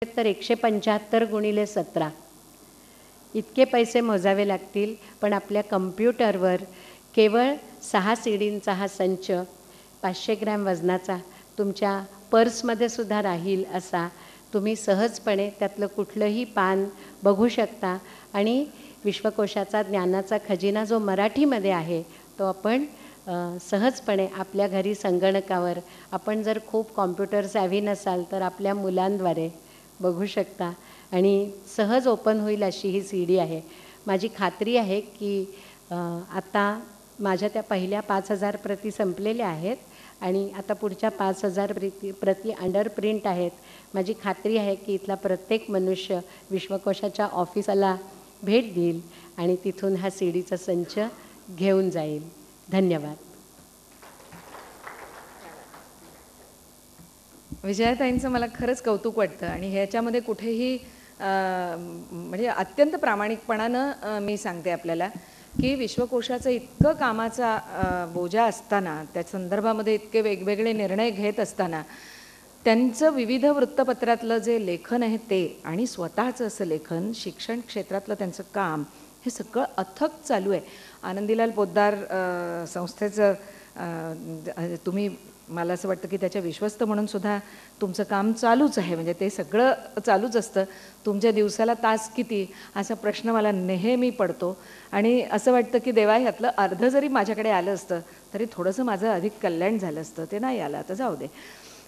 तर 175 गुणिले 17 इतके पैसे मोजावे लागतील. पण आपल्या कम्प्युटरवर केवळ 6 सीडींचा हा संच 500 ग्रॅम वजनाचा तुमच्या पर्समध्ये सुद्धा राहील असा तुम्ही सहजपणे त्यातलं कुठलंही पान बघू शकता. आणि विश्वकोशाचा ज्ञानाचा खजिना जो मराठीमध्ये आहे तो आपण सहजपणे आपल्या घरी संगणकावर, आपण जर खूप कॉम्प्युटर सॅव्ही नसाल तर आपल्या मुलांद्वारे बघू शकता आणि सहज ओपन होईल अशी ही सी डी आहे. माझी खात्री आहे की आता माझ्या त्या पहिल्या 5000 प्रती संपलेल्या आहेत आणि आता पुढच्या 5000 प्रती अंडर प्रिंट आहेत. माझी खात्री आहे की इथला प्रत्येक मनुष्य विश्वकोशाच्या ऑफिसला भेट देईल आणि तिथून हा सी डीचा संच घेऊन जाईल. धन्यवाद. विजयाताईंचं मला खरंच कौतुक वाटतं आणि ह्याच्यामध्ये कुठेही म्हणजे अत्यंत प्रामाणिकपणानं मी सांगते आपल्याला की विश्वकोशाचं इतकं कामाचा बोजा असताना, त्या संदर्भामध्ये इतके वेगवेगळे निर्णय घेत असताना त्यांचं विविध वृत्तपत्रातलं जे लेखन आहे ते आणि स्वतःचं असं लेखन, शिक्षण क्षेत्रातलं त्यांचं काम, हे सगळं अथक चालू आहे. आनंदीलाल पोद्दार संस्थेचं तुम्ही, मला असं वाटतं की त्याच्या विश्वस्त म्हणून सुद्धा तुमचं काम चालूच आहे. म्हणजे ते सगळं चालूच असतं. तुमच्या दिवसाला तास किती असा प्रश्न मला नेहमी पडतो आणि असं वाटतं की देवा ह्यातलं अर्ध जरी माझ्याकडे आलं असतं तरी थोडंसं माझं अधिक कल्याण झालं असतं. ते नाही आलं, आता जाऊ दे.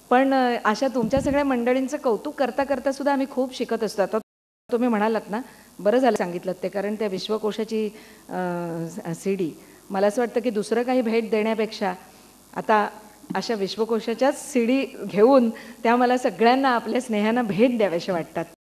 पण अशा तुमच्या सगळ्या मंडळींचं कौतुक करता करता सुद्धा आम्ही खूप शिकत असतो. आता तुम्ही म्हणालात ना, बरं झालं सांगितलं ते, कारण त्या विश्वकोशाची सी डी, मला असं वाटतं की दुसरं काही भेट देण्यापेक्षा आता अशा विश्वकोशाच्याच सी डी घेऊन त्या मला सगळ्यांना आपल्या स्नेहानं भेट द्याव्याशा वाटतात.